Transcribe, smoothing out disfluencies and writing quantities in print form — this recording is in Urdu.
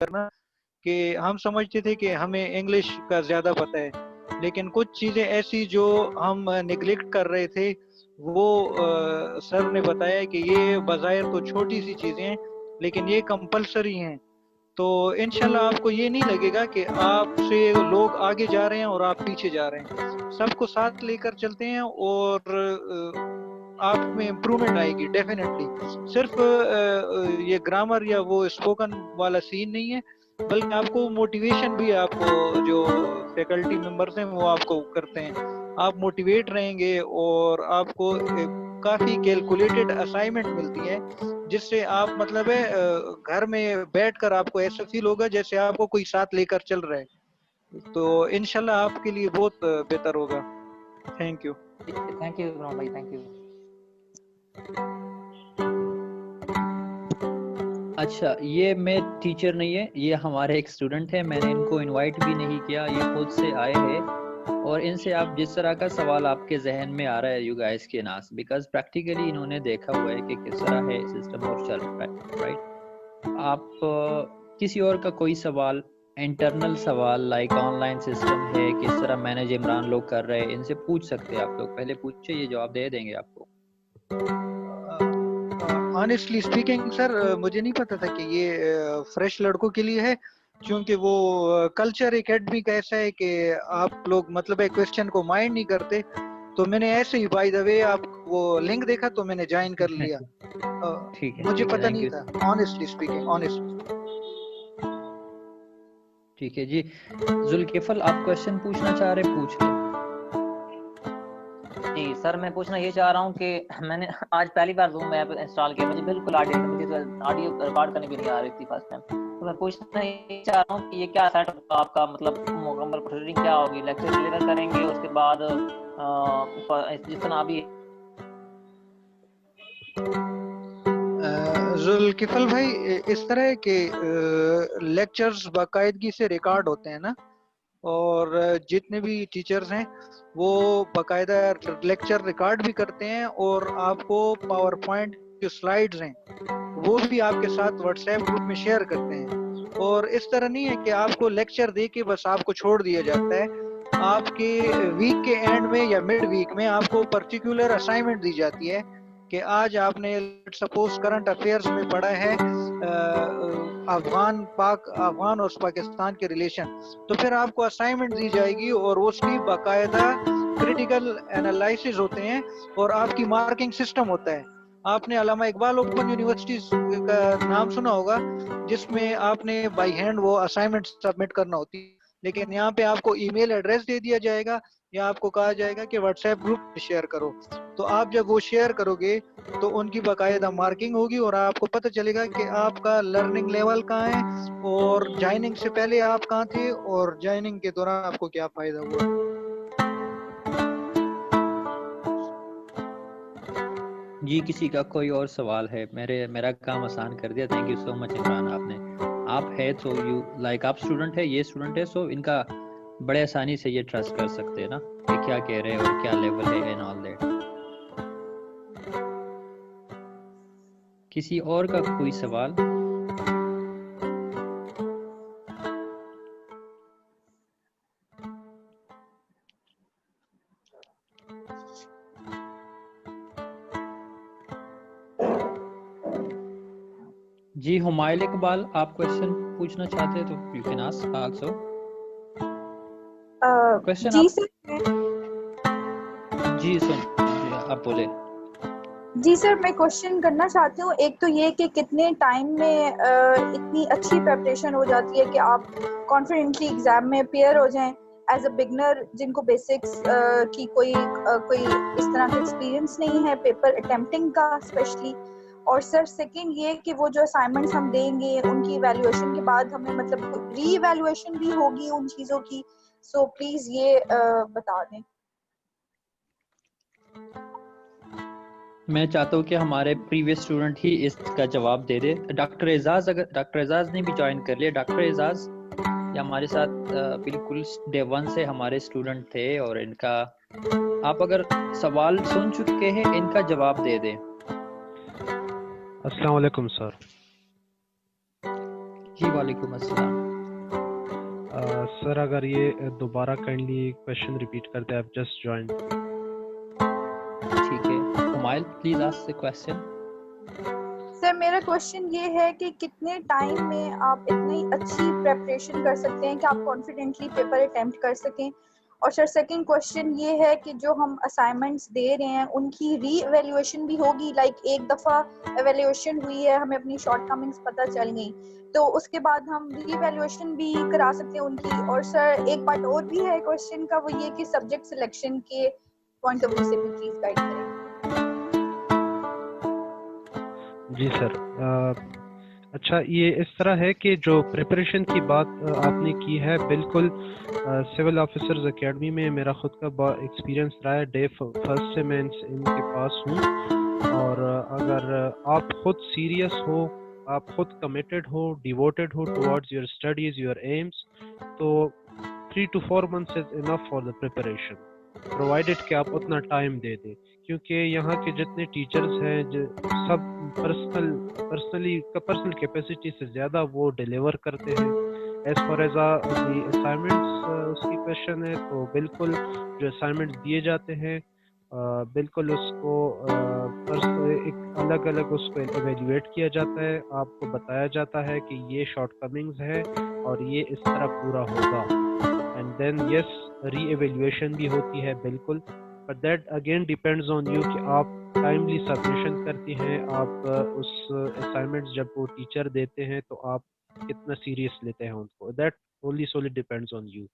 کرنا کہ ہم سمجھتے تھے کہ ہمیں انگلش کا زیادہ پتہ ہے، لیکن کچھ چیزیں ایسی جو ہم نگلیکٹ کر رہے تھے وہ سر نے بتایا کہ یہ بظاہر تو چھوٹی سی چیزیں ہیں لیکن یہ کمپلسری ہیں. تو انشاءاللہ آپ کو یہ نہیں لگے گا کہ آپ سے لوگ آگے جا رہے ہیں اور آپ پیچھے جا رہے ہیں. سب کو ساتھ لے کر چلتے ہیں اور آپ میں امپرومنٹ آئے گی ڈیفینیٹلی. صرف یہ گرامر یا وہ اسپوکن والا سین نہیں ہے، بلکہ آپ کو موٹیویشن بھی آپ کو جو فیکلٹی ممبرس ہیں وہ آپ کو کرتے ہیں. آپ موٹیویٹ رہیں گے اور آپ کو کافی کیلکولیٹڈ اسائنمنٹ ملتی ہے جس سے آپ مطلب ہے گھر میں بیٹھ کر آپ کو ایسا فیل ہوگا جیسے آپ کو کوئی ساتھ لے کر چل رہا ہے. تو انشاءاللہ آپ کے لیے بہت بہتر ہوگا. Thank you. Thank you Imran بھائی، تھینک یو. اچھا، یہ میں ٹیچر نہیں ہے، یہ ہمارے ایک اسٹوڈنٹ ہے، میں نے ان کو انوائٹ بھی نہیں کیا، یہ خود سے آئے ہیں. اور ان سے آپ جس طرح کا سوال آپ کے ذہن میں آ رہا ہے یو گائز کے ناس، بیکاز پریکٹیکلی انہوں نے دیکھا ہوا ہے کہ کس طرح ہے سسٹم اور چل رہا ہے، رائٹ. آپ کسی اور کا کوئی سوال، انٹرنل سوال لائک آن لائن سسٹم ہے کس طرح مینج عمران لوگ کر رہے ہیں، ان سے پوچھ سکتے ہیں. آپ لوگ پہلے پوچھے، یہ جواب دے دیں گے آپ کو. آنیسٹلی اسپیکنگ سر مجھے نہیں پتا تھا کہ یہ فریش لڑکوں کے لیے ہے، کیونکہ وہ کلچر اکیڈمی کا ایسا ہے کہ آپ لوگ مطلب ہے کویسچن کو مائنڈ نہیں کرتے. تو میں نے ایسے ہی بائی دا وے آپ وہ لنک دیکھا تو میں نے جوائن کر لیا. ٹھیک ہے، مجھے پتہ تھینک نہیں یو. تھا آنیسٹلی اسپیکنگ، آنیسٹلی. ٹھیک ہے جی. ذوالکفل آپ کوشچن پوچھنا چاہ رہے پوچھ لیں. جی سر، میں پوچھنا یہ چاہ رہا ہوں کہ میں نے آج پہلی بار زوم ایپ انسٹال کیا، مجھے بالکل آڈیو ریکارڈ کرنے بھی نہیں آ رہی تھی فرسٹ ٹائم. تو میں پوچھنا یہ چاہ رہا ہوں کہ یہ کیا سیٹ ہوگا آپ کا، مطلب مکمل پروسیڈنگ کیا ہوگی؟ لیکچر ڈلیور کریں گے اس کے بعد جس طرح ابھی ذوالکفل بھائی اس طرح ہے کہ لیکچرز باقاعدگی سے ریکارڈ ہوتے ہیں نا، اور جتنے بھی ٹیچرز ہیں وہ باقاعدہ لیکچر ریکارڈ بھی کرتے ہیں، اور آپ کو پاور پوائنٹ جو سلائیڈز ہیں وہ بھی آپ کے ساتھ واٹس ایپ گروپ میں شیئر کرتے ہیں. اور اس طرح نہیں ہے کہ آپ کو لیکچر دے کے بس آپ کو چھوڑ دیا جاتا ہے. آپ کے ویک کے اینڈ میں یا مڈ ویک میں آپ کو پرٹیکولر اسائنمنٹ دی جاتی ہے کہ آج آپ نے سپوز کرنٹ افیئرس میں پڑھا ہے افغان اور پاکستان کے ریلیشن، تو پھر آپ کو اسائنمنٹ دی جائے گی اور اس کی باقاعدہ کریٹیکل انالائسز ہوتے ہیں اور آپ کی مارکنگ سسٹم ہوتا ہے. آپ نے علامہ اقبال اوپن یونیورسٹی کا نام سنا ہوگا جس میں آپ نے بائی ہینڈ وہ اسائنمنٹ سبمٹ کرنا ہوتی ہے، لیکن یہاں پہ آپ کو ای میل ایڈریس دے دیا جائے گا یا آپ کو کہا جائے گا کہ واٹس ایپ گروپ میں شیئر کرو. تو آپ جب وہ شیئر کرو گے تو ان کی باقاعدہ مارکنگ ہوگی اور آپ کو پتہ چلے گا کہ آپ کا لرننگ لیول کہاں ہے اور جوائننگ سے پہلے آپ کہاں تھے اور جوائننگ کے دوران آپ کو کیا فائدہ ہوا. جی کسی کا کوئی اور سوال ہے؟ میرا کام آسان کر دیا. تھینک یو سو مچ عمران. آپ ہے تو یو لائک آپ اسٹوڈنٹ ہے، یہ اسٹوڈنٹ ہے، سو ان کا بڑے آسانی سے یہ ٹرسٹ کر سکتے ہیں نا کہ کیا کہہ رہے ہیں اور کیا لیول ہے اینڈ آل دیٹ. کسی اور کا کوئی سوال؟ جی ہمائل اقبال آپ کوشچن پوچھنا چاہتے ہیں تو you can ask also. Question جی آپ سر. جی سن جی آپ بولے. جی سر، میں کوشچن کرنا چاہتی ہوں. ایک تو یہ کہ کتنے ٹائم میں اتنی اچھی پریپریشن ہو جاتی ہے کہ آپ کانفیڈنٹلی ایگزام میں اپیئر ہو جائیں ایز اے بگنر جن کو بیسکس کی کوئی اس طرح کا ایکسپیرینس نہیں ہے پیپر اٹمپٹنگ کا اسپیشلی. اور سر سیکنڈ یہ کہ وہ جو اسائنمنٹس ہم دیں گے ان کی ایویلویشن کے بعد ہمیں مطلب ری ایویلویشن بھی ہوگی ان چیزوں کی، سو پلیز یہ بتا دیں. میں چاہتا ہوں کہ ہمارے پریویس اسٹوڈنٹ ہی اس کا جواب دے دے. ڈاکٹر اعزاز، اگر ڈاکٹر اعزاز نے بھی جوائن کر لیا. ڈاکٹر اعزاز یہ ہمارے ساتھ بالکل ڈے ون سے ہمارے اسٹوڈنٹ تھے اور ان کا آپ اگر سوال سن چکے ہیں ان کا جواب دے دیں. السلام علیکم سر. جی وعلیکم السلام. سر اگر یہ دوبارہ کائنڈلی کویشچن ریپیٹ کر دیں, آپ جسٹ جوائن. ٹھیک ہے, ہمائل پلیز آسک دی کویسچن. سر میرا کوشچن یہ ہے کہ کتنے ٹائم میں آپ اتنی اچھی پریپریشن کر سکتے ہیں کہ آپ کانفیڈنٹلی پیپر اٹیمپٹ کر سکیں. اور سر سیکنڈ کوشچن یہ ہے کہ جو ہم اسائنمنٹس دے رہے ہیں ان کی ری ایویلیویشن بھی ہوگی, لائک ایک دفعہ ایویلیویشن ہوئی ہے, ہمیں اپنی شارٹ کمنگس پتہ چل گئی, تو اس کے بعد ہم ری ایویلیویشن بھی کرا سکتے ہیں ان کی. اور سر ایک بات اور بھی ہے کوشچن کا, وہ یہ کہ سبجیکٹ سلیکشن کے پوائنٹ آف ویو سے بھی پلیز گائڈ کریں. جی سر. اچھا, یہ اس طرح ہے کہ جو پریپریشن کی بات آپ نے کی ہے, بالکل سول آفیسرز اکیڈمی میں میرا خود کا ایکسپیرینس رہا ہے. ڈے فرسٹ سے میں ان کے پاس ہوں, اور اگر آپ خود سیریس ہو, آپ خود کمیٹڈ ہو, ڈیووٹڈ ہو towards your studies, your aims, تو 3 to 4 months is enough for the preparation, provided کہ آپ اتنا ٹائم دے دیں. کیونکہ یہاں کے جتنے ٹیچرز ہیں سب پرسنل کیپیسٹی سے زیادہ وہ ڈیلیور کرتے ہیں. As far as the assignments اس کی کویشچن ہے, تو بالکل جو اسائنمنٹس دیے جاتے ہیں بالکل اس کو ایک الگ الگ اس کو ایویلیویٹ کیا جاتا ہے, آپ کو بتایا جاتا ہے کہ یہ شارٹ کمنگز ہے اور یہ اس طرح پورا ہوگا. And then yes, re evaluation بھی ہوتی ہے بالکل, but that again depends on you کہ آپ ٹائملی سبمیشن کرتے ہیں, آپ اس اسائنمنٹس جب وہ ٹیچر دیتے ہیں تو آپ کتنا سیریس لیتے ہیں ان کو. دیٹ اونلی سولی ڈیپینڈز آن یو.